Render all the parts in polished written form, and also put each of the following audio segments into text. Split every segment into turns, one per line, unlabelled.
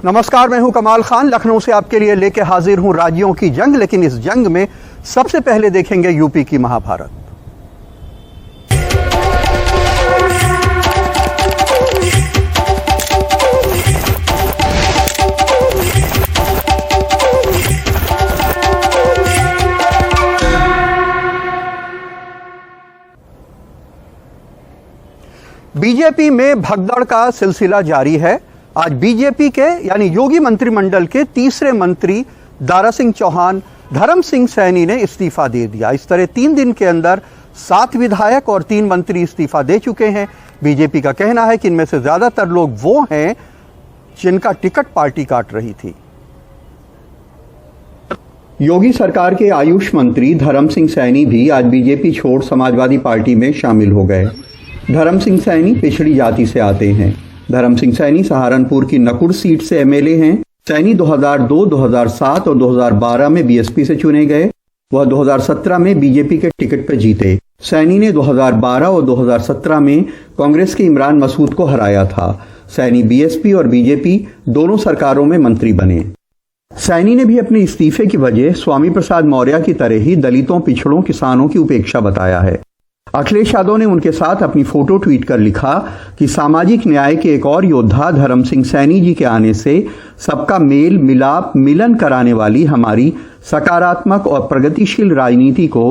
नमस्कार, मैं हूं कमाल खान। लखनऊ से आपके लिए लेके हाजिर हूं राज्यों की जंग, लेकिन इस जंग में सबसे पहले देखेंगे यूपी की महाभारत। बीजेपी में भगदड़ का सिलसिला जारी है। आज बीजेपी के यानी योगी मंत्रिमंडल के तीसरे मंत्री दारा सिंह चौहान, धर्म सिंह सैनी ने इस्तीफा दे दिया। इस तरह 3 दिन के अंदर 7 विधायक और 3 मंत्री इस्तीफा दे चुके हैं। बीजेपी का कहना है कि इनमें से ज्यादातर लोग वो हैं जिनका टिकट पार्टी काट रही थी। योगी सरकार के आयुष मंत्री धर्म सिंह सैनी भी आज बीजेपी छोड़ समाजवादी पार्टी में शामिल हो गए। धर्म सिंह सैनी पिछड़ी जाति से आते हैं। धर्म सिंह सैनी सहारनपुर की नकुड़ सीट से एमएलए हैं। सैनी 2002, 2007 और 2012 में बीएसपी से चुने गए। वह 2017 में बीजेपी के टिकट पर जीते। सैनी ने 2012 और 2017 में कांग्रेस के इमरान मसूद को हराया था। सैनी बीएसपी और बीजेपी दोनों सरकारों में मंत्री बने। सैनी ने भी अपने इस्तीफे की वजह स्वामी प्रसाद मौर्य की तरह ही दलितों, पिछड़ों, किसानों की उपेक्षा बताया है। अखिलेश यादव ने उनके साथ अपनी फोटो ट्वीट कर लिखा कि सामाजिक न्याय के एक और योद्धा धर्म सिंह सैनी जी के आने से सबका मेल मिलाप मिलन कराने वाली हमारी सकारात्मक और प्रगतिशील राजनीति को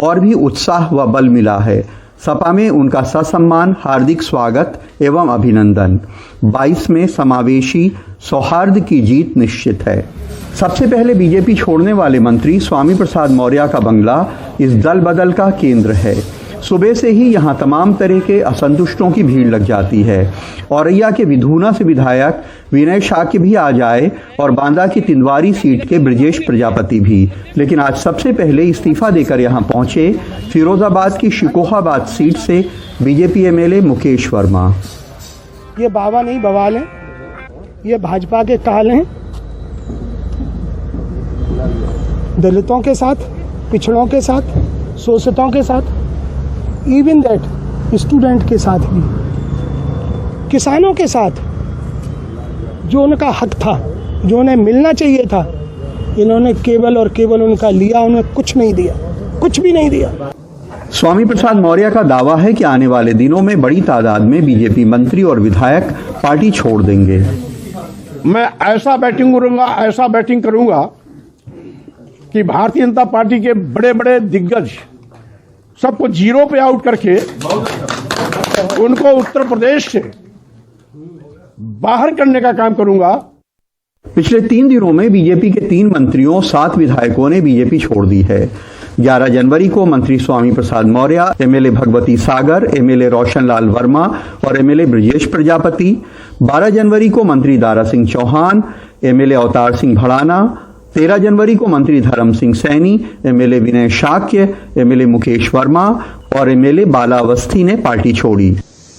और भी उत्साह व बल मिला है। सपा में उनका ससम्मान हार्दिक स्वागत एवं अभिनंदन। 22 में समावेशी सौहार्द की जीत निश्चित है। सबसे पहले बीजेपी छोड़ने वाले मंत्री स्वामी प्रसाद मौर्य का बंगला इस दल बदल का केंद्र है। सुबह से ही यहां तमाम तरह के असंतुष्टों की भीड़ लग जाती है। औरैया के विधूना से विधायक विनय शाक्य भी आ जाए और बांदा की तिंदवारी सीट के ब्रजेश प्रजापति भी। लेकिन आज सबसे पहले इस्तीफा देकर यहां पहुंचे फिरोजाबाद की शिकोहाबाद सीट से बीजेपी एमएलए मुकेश वर्मा।
ये बाबा नहीं बवाल हैं, ये भाजपा के काल हैं। दलितों के साथ, पिछड़ों के साथ, शोषितों के साथ, इवन दैट स्टूडेंट के साथ भी, किसानों के साथ, जो उनका हक था, जो उन्हें मिलना चाहिए था, इन्होंने केवल और केवल उनका लिया, उन्हें कुछ नहीं दिया, कुछ भी नहीं दिया।
स्वामी प्रसाद मौर्य का दावा है कि आने वाले दिनों में बड़ी तादाद में बीजेपी मंत्री और विधायक पार्टी छोड़ देंगे।
मैं ऐसा बैटिंग करूंगा कि भारतीय जनता पार्टी के बड़े बड़े दिग्गज सबको जीरो पे आउट करके उनको उत्तर प्रदेश से बाहर करने का काम करूंगा।
पिछले 3 दिनों में बीजेपी के 3 मंत्रियों, 7 विधायकों ने बीजेपी छोड़ दी है। 11 जनवरी को मंत्री स्वामी प्रसाद मौर्य, एमएलए भगवती सागर, एमएलए रोशन लाल वर्मा और एमएलए ब्रजेश प्रजापति। 12 जनवरी को मंत्री दारा सिंह चौहान, एमएलए अवतार सिंह भड़ाना। 13 जनवरी को मंत्री धर्म सिंह सैनी, एमएलए विनय शाक्य, एमएलए मुकेश वर्मा और एमएलए बाला अवस्थी ने पार्टी छोड़ी।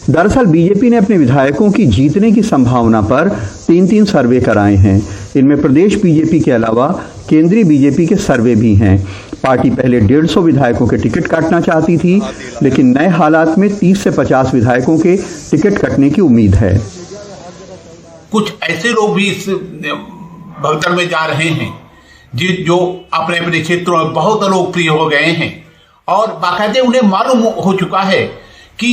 दरअसल बीजेपी ने अपने विधायकों की जीतने की संभावना पर 3 सर्वे कराए हैं। इनमें प्रदेश बीजेपी के अलावा केंद्रीय बीजेपी के सर्वे भी हैं। पार्टी पहले 150 विधायकों के टिकट काटना चाहती थी, लेकिन नए हालात में 30 से 50 विधायकों के टिकट कटने की उम्मीद है।
कुछ ऐसे लोग भी इस भगदड़ में जा रहे हैं जो अपने अपने क्षेत्रों में बहुत लोकप्रिय हो गए हैं और बाकायदे उन्हें मालूम हो चुका है कि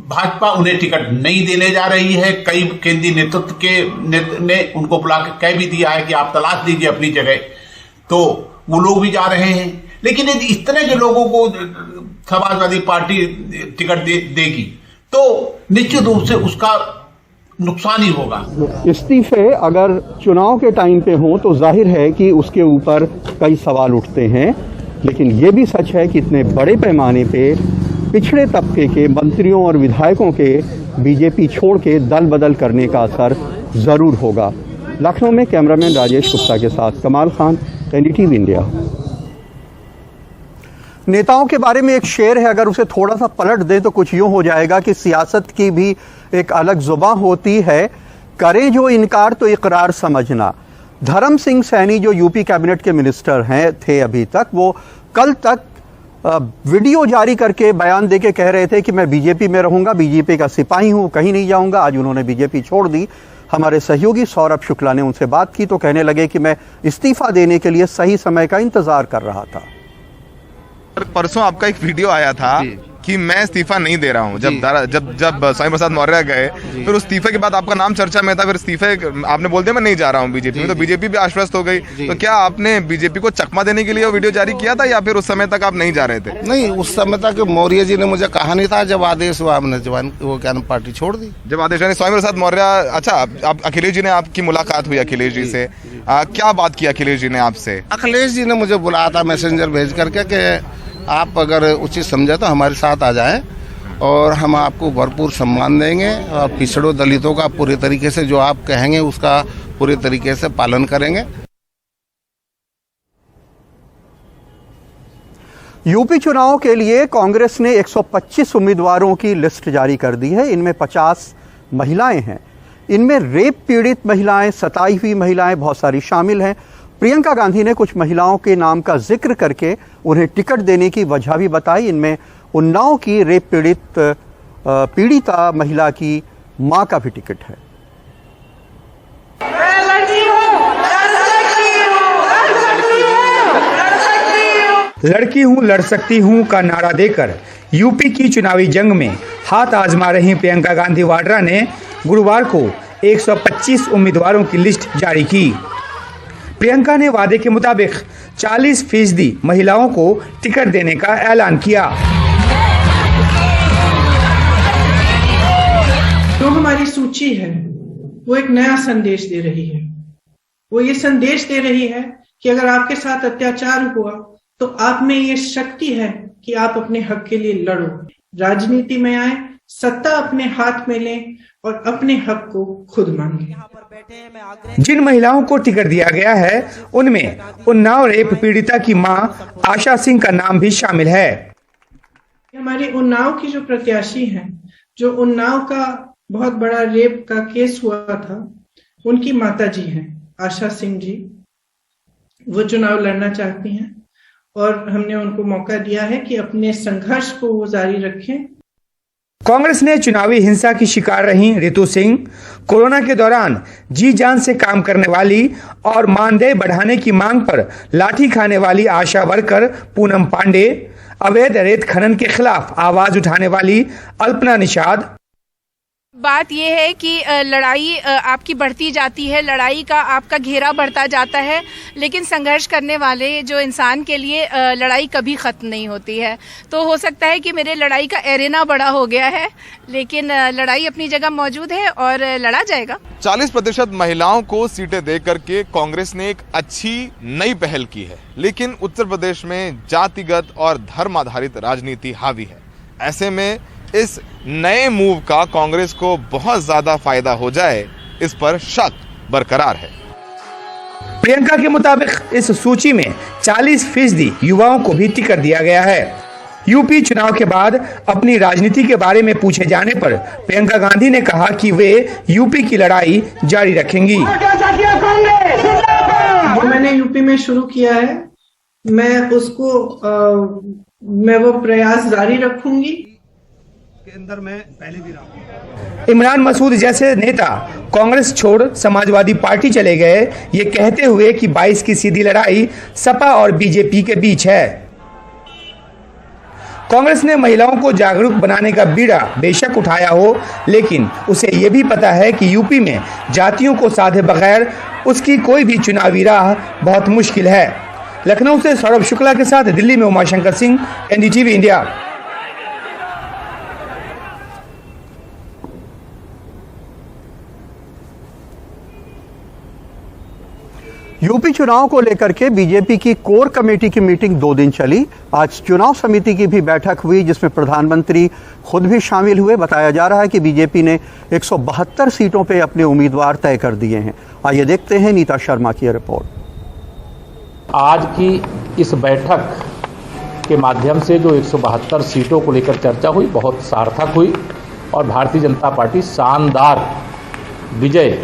भाजपा उन्हें टिकट नहीं देने जा रही है। कई केंद्रीय नेतृत्व ने उनको बुला के कह भी दिया है कि आप तलाश दीजिए अपनी जगह, तो वो लोग भी जा रहे हैं। लेकिन यदि इस तरह के लोगों को समाजवादी पार्टी टिकट देगी तो निश्चित रूप से उसका नुकसान ही होगा।
इस्तीफे अगर चुनाव के टाइम पे हो तो जाहिर है कि उसके ऊपर कई सवाल उठते हैं, लेकिन ये भी सच है कि इतने बड़े पैमाने पे पिछड़े तबके के मंत्रियों और विधायकों के बीजेपी छोड़ के दल बदल करने का असर जरूर होगा। लखनऊ में कैमरामैन राजेश गुप्ता के साथ कमाल खान, एनडीटीवी इंडिया। नेताओं के बारे में एक शेर है, अगर उसे थोड़ा सा पलट दें तो कुछ यूं हो जाएगा कि सियासत की भी एक अलग जुबां होती है, करें जो इनकार तो इकरार समझना। धर्म सिंह सैनी जो यूपी कैबिनेट के मिनिस्टर थे अभी तक, वो कल तक वीडियो जारी करके बयान देके कह रहे थे कि मैं बीजेपी में रहूंगा, बीजेपी का सिपाही हूं, कहीं नहीं जाऊंगा। आज उन्होंने बीजेपी छोड़ दी। हमारे सहयोगी सौरभ शुक्ला ने उनसे बात की तो कहने लगे कि मैं इस्तीफा देने के लिए सही समय का इंतजार कर रहा था।
परसों आपका एक वीडियो आया था कि मैं इस्तीफा नहीं दे रहा हूं। जब स्वामी प्रसाद मौर्य गए फिर उस इस्तीफे के बाद आपका नाम चर्चा में था, फिर इस्तीफे आपने बोल दिया मैं नहीं जा रहा हूं बीजेपी में, तो बीजेपी भी आश्वस्त हो गई। तो क्या आपने बीजेपी को चकमा देने के लिए वो वीडियो जारी किया था या फिर उस समय तक आप नहीं जा रहे थे?
नहीं, उस समय तक मौर्य जी ने मुझे कहा नहीं था। जब आदेश हुआ हमने वो क्या पार्टी छोड़ दी।
जब आदेश स्वामी प्रसाद मौर्य, अच्छा, आप अखिलेश जी ने आपकी मुलाकात हुई अखिलेश जी से, क्या बात की अखिलेश जी ने आपसे?
अखिलेश जी ने मुझे बुलाया था मैसेंजर भेज करके कि आप अगर उचित समझे तो हमारे साथ आ जाएं और हम आपको भरपूर सम्मान देंगे और पिछड़ों दलितों का पूरे तरीके से जो आप कहेंगे उसका पूरे तरीके से पालन करेंगे।
यूपी चुनाव के लिए कांग्रेस ने 125 उम्मीदवारों की लिस्ट जारी कर दी है। इनमें 50 महिलाएं हैं। इनमें रेप पीड़ित महिलाएं, सताई हुई महिलाएं बहुत सारी शामिल हैं। प्रियंका गांधी ने कुछ महिलाओं के नाम का जिक्र करके उन्हें टिकट देने की वजह भी बताई। इनमें उन्नाव की रेप पीड़िता महिला की मां का भी टिकट है।
लड़की हूं लड़ सकती हूं का नारा देकर यूपी की चुनावी जंग में हाथ आजमा रही प्रियंका गांधी वाड्रा ने गुरुवार को 125 उम्मीदवारों की लिस्ट जारी की। प्रियंका ने वादे के मुताबिक 40% महिलाओं को टिकट देने का ऐलान किया।
जो हमारी सूची है वो एक नया संदेश दे रही है। वो ये संदेश दे रही है कि अगर आपके साथ अत्याचार हुआ तो आप में ये शक्ति है कि आप अपने हक के लिए लड़ो, राजनीति में आए, सत्ता अपने हाथ में लें और अपने हक को खुद मांगे।
जिन महिलाओं को टिकट दिया गया है उनमें उन्नाव रेप पीड़िता की मां आशा सिंह का नाम भी शामिल है।
हमारे उन्नाव की जो प्रत्याशी हैं, जो उन्नाव का बहुत बड़ा रेप का केस हुआ था, उनकी माता जी हैं आशा सिंह जी। वो चुनाव लड़ना चाहती हैं और हमने उनको मौका दिया है कि अपने संघर्ष को वो जारी रखें।
कांग्रेस ने चुनावी हिंसा की शिकार रही रितु सिंह, कोरोना के दौरान जी जान से काम करने वाली और मानदेय बढ़ाने की मांग पर लाठी खाने वाली आशा वर्कर पूनम पांडे, अवैध रेत खनन के खिलाफ आवाज उठाने वाली अल्पना निषाद।
बात यह है कि लड़ाई आपकी बढ़ती जाती है, लड़ाई का आपका घेरा बढ़ता जाता है, लेकिन संघर्ष करने वाले जो इंसान के लिए लड़ाई कभी ख़त्म नहीं होती है। तो हो सकता है कि मेरे लड़ाई का एरेना बड़ा हो गया है, लेकिन लड़ाई अपनी जगह मौजूद है और लड़ा जाएगा।
40% महिलाओं को सीटें दे करके कांग्रेस ने एक अच्छी नई पहल की है, लेकिन उत्तर प्रदेश में जातिगत और धर्म आधारित राजनीति हावी है। ऐसे में इस नए मूव का कांग्रेस को बहुत ज्यादा फायदा हो जाए, इस पर शक बरकरार है।
प्रियंका के मुताबिक इस सूची में 40% युवाओं को भी टिकट दिया गया है। यूपी चुनाव के बाद अपनी राजनीति के बारे में पूछे जाने पर प्रियंका गांधी ने कहा कि वे यूपी की लड़ाई जारी रखेंगी।
जो मैंने यूपी में शुरू किया है, मैं वो प्रयास जारी रखूंगी।
अंदर में पहले भी रहा। इमरान मसूद जैसे नेता कांग्रेस छोड़ समाजवादी पार्टी चले गए, ये कहते हुए कि 22 की सीधी लड़ाई सपा और बीजेपी के बीच है। कांग्रेस ने महिलाओं को जागरूक बनाने का बीड़ा बेशक उठाया हो, लेकिन उसे ये भी पता है कि यूपी में जातियों को साधे बगैर उसकी कोई भी चुनावी राह बहुत मुश्किल है। लखनऊ से सौरभ शुक्ला के साथ दिल्ली में Umashankar Singh, NDTV India.
UP चुनाव को लेकर के बीजेपी की कोर कमेटी की मीटिंग 2 दिन चली। आज चुनाव समिति की भी बैठक हुई, जिसमें प्रधानमंत्री खुद भी शामिल हुए। बताया जा रहा है कि बीजेपी ने 172 सीटों पे अपने उम्मीदवार तय कर दिए हैं। आइए देखते हैं नीता शर्मा की रिपोर्ट।
आज की इस बैठक के माध्यम से जो 172 सीटों को लेकर चर्चा हुई, बहुत सार्थक हुई और भारतीय जनता पार्टी शानदार विजय,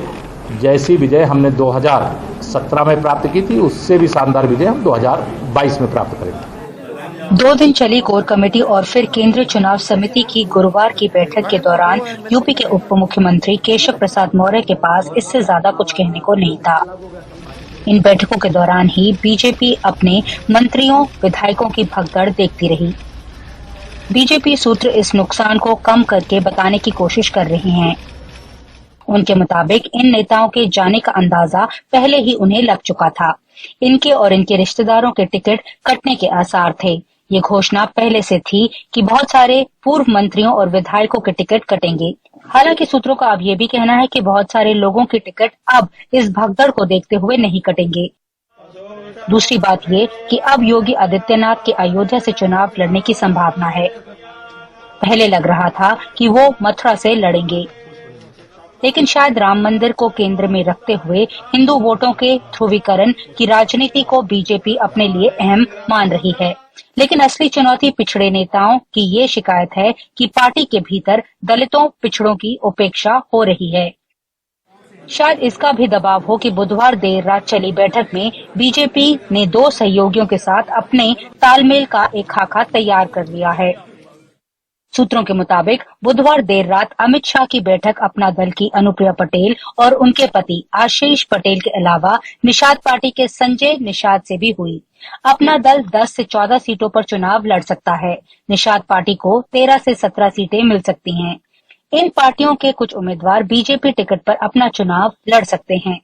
जैसी विजय हमने 2017 में प्राप्त की थी, उससे भी शानदार विजय हम 2022 में प्राप्त करेंगे।
2 दिन चली कोर कमेटी और फिर केंद्रीय चुनाव समिति की गुरुवार की बैठक के दौरान यूपी के उप मुख्यमंत्री केशव प्रसाद मौर्य के पास इससे ज्यादा कुछ कहने को नहीं था। इन बैठकों के दौरान ही बीजेपी अपने मंत्रियों विधायकों की भगदड़ देखती रही। बीजेपी सूत्र इस नुकसान को कम करके बताने की कोशिश कर रहे हैं। उनके मुताबिक इन नेताओं के जाने का अंदाजा पहले ही उन्हें लग चुका था। इनके और इनके रिश्तेदारों के टिकट कटने के आसार थे। ये घोषणा पहले से थी कि बहुत सारे पूर्व मंत्रियों और विधायकों के टिकट कटेंगे। हालांकि सूत्रों का अब ये भी कहना है कि बहुत सारे लोगों के टिकट अब इस भगदड़ को देखते हुए नहीं कटेंगे। दूसरी बात ये कि अब योगी आदित्यनाथ के अयोध्या से चुनाव लड़ने की संभावना है। पहले लग रहा था कि वो मथुरा से लड़ेंगे, लेकिन शायद राम मंदिर को केंद्र में रखते हुए हिंदू वोटों के ध्रुवीकरण की राजनीति को बीजेपी अपने लिए अहम मान रही है। लेकिन असली चुनौती पिछड़े नेताओं की ये शिकायत है कि पार्टी के भीतर दलितों पिछड़ों की उपेक्षा हो रही है। शायद इसका भी दबाव हो कि बुधवार देर रात चली बैठक में बीजेपी ने 2 सहयोगियों के साथ अपने तालमेल का एक खाका तैयार कर लिया है। सूत्रों के मुताबिक बुधवार देर रात अमित शाह की बैठक अपना दल की अनुप्रिया पटेल और उनके पति आशीष पटेल के अलावा निषाद पार्टी के संजय निषाद से भी हुई। अपना दल 10 से 14 सीटों पर चुनाव लड़ सकता है। निषाद पार्टी को 13 से 17 सीटें मिल सकती हैं। इन पार्टियों के कुछ उम्मीदवार बीजेपी टिकट पर अपना चुनाव लड़ सकते हैं।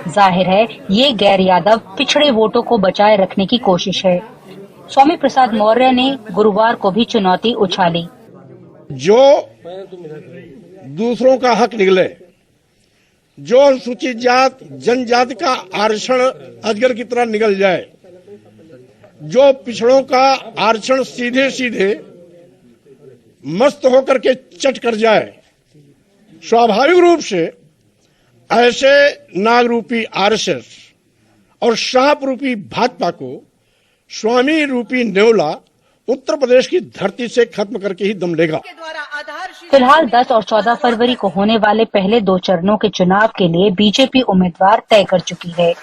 जाहिर है ये गैर यादव पिछड़े वोटों को बचाए रखने की कोशिश है। स्वामी प्रसाद मौर्य ने गुरुवार को भी चुनौती उछाली।
जो दूसरों का हक निगले, जो अनुसूचित जात जनजाति का आरक्षण अजगर की तरह निगल जाए, जो पिछड़ों का आरक्षण सीधे सीधे मस्त होकर के चट कर जाए, स्वाभाविक रूप से ऐसे नाग रूपी आरएसएस और शाप रूपी भाजपा को स्वामी रूपी नेवला उत्तर प्रदेश की धरती से खत्म करके ही दम लेगा।
फिलहाल 10 और 14 फरवरी को होने वाले पहले 2 चरणों के चुनाव के लिए बीजेपी उम्मीदवार तय कर चुकी है।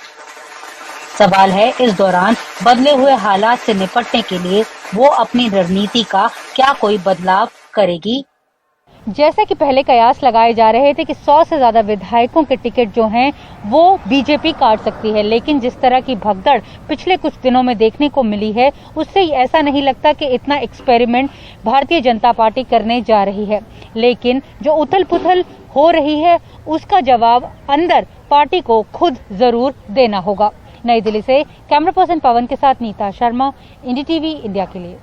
सवाल है इस दौरान बदले हुए हालात से निपटने के लिए वो अपनी रणनीति का क्या कोई बदलाव करेगी।
जैसे कि पहले कयास लगाए जा रहे थे कि 100 से ज्यादा विधायकों के टिकट जो हैं वो बीजेपी काट सकती है, लेकिन जिस तरह की भगदड़ पिछले कुछ दिनों में देखने को मिली है उससे ऐसा नहीं लगता कि इतना एक्सपेरिमेंट भारतीय जनता पार्टी करने जा रही है। लेकिन जो उथल पुथल हो रही है उसका जवाब अंदर पार्टी को खुद जरूर देना होगा। नई दिल्ली से कैमरा पर्सन पवन के साथ नीता शर्मा, एनडीटीवी इंडिया के लिए।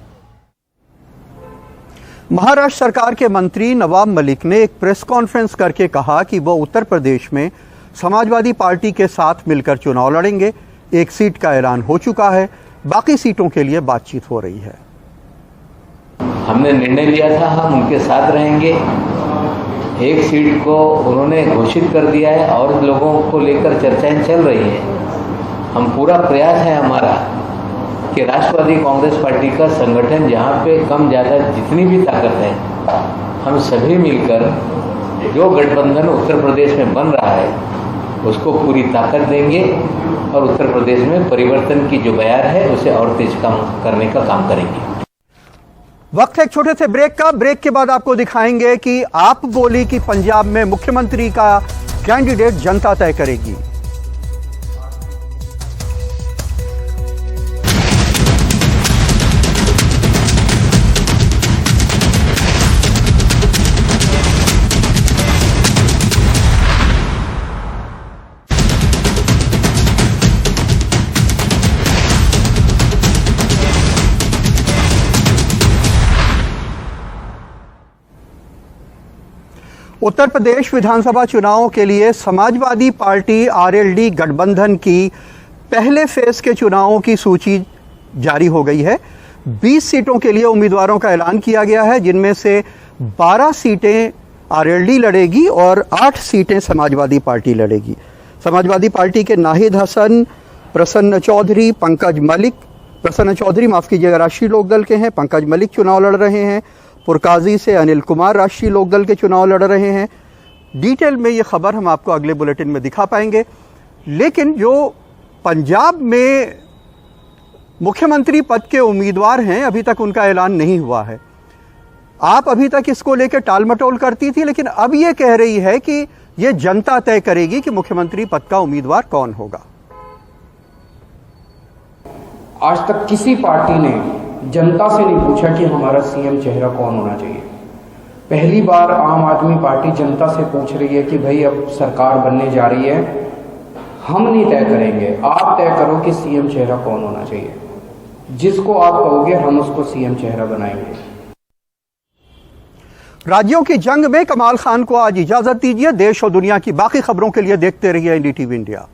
महाराष्ट्र सरकार के मंत्री नवाब मलिक ने एक प्रेस कॉन्फ्रेंस करके कहा कि वो उत्तर प्रदेश में समाजवादी पार्टी के साथ मिलकर चुनाव लड़ेंगे। एक सीट का ऐलान हो चुका है, बाकी सीटों के लिए बातचीत हो रही है।
हमने निर्णय लिया था हम उनके साथ रहेंगे। एक सीट को उन्होंने घोषित कर दिया है और लोगों को लेकर चर्चाएं चल रही है। हम पूरा प्रयास है हमारा कि राष्ट्रवादी कांग्रेस पार्टी का संगठन जहाँ पे कम ज़्यादा जितनी भी ताकत है हम सभी मिलकर जो गठबंधन उत्तर प्रदेश में बन रहा है उसको पूरी ताकत देंगे और उत्तर प्रदेश में परिवर्तन की जो बयार है उसे और तेज करने का काम करेंगे।
वक्त है एक छोटे से ब्रेक का। ब्रेक के बाद आपको दिखाएंगे कि आप बोली कि पंजाब में मुख्यमंत्री का कैंडिडेट जनता तय करेगी। उत्तर प्रदेश विधानसभा चुनावों के लिए समाजवादी पार्टी आरएलडी गठबंधन की पहले फेज के चुनावों की सूची जारी हो गई है। 20 सीटों के लिए उम्मीदवारों का ऐलान किया गया है, जिनमें से 12 सीटें आरएलडी लड़ेगी और 8 सीटें समाजवादी पार्टी लड़ेगी। समाजवादी पार्टी के नाहिद हसन, प्रसन्न चौधरी, प्रसन्न चौधरी माफ कीजिएगा राष्ट्रीय लोकदल के हैं, पंकज मलिक चुनाव लड़ रहे हैं। पुरकाजी से अनिल कुमार राष्ट्रीय लोकदल के चुनाव लड़ रहे हैं। डिटेल में ये खबर हम आपको अगले बुलेटिन में दिखा पाएंगे। लेकिन जो पंजाब में मुख्यमंत्री पद के उम्मीदवार हैं, अभी तक उनका ऐलान नहीं हुआ है। आप अभी तक इसको लेकर टालमटोल करती थी, लेकिन अब ये कह रही है कि ये जनता तय करेगी कि मुख्यमंत्री पद का उम्मीदवार कौन होगा।
आज तक किसी पार्टी ने जनता से नहीं पूछा कि हमारा सीएम चेहरा कौन होना चाहिए। पहली बार आम आदमी पार्टी जनता से पूछ रही है कि भाई अब सरकार बनने जा रही है, हम नहीं तय करेंगे, आप तय करो कि सीएम चेहरा कौन होना चाहिए। जिसको आप कहोगे हम उसको सीएम चेहरा बनाएंगे।
राज्यों की जंग में कमाल खान को आज इजाजत दीजिए। देश और दुनिया की बाकी खबरों के लिए देखते रहिए एनडीटीवी इंडिया।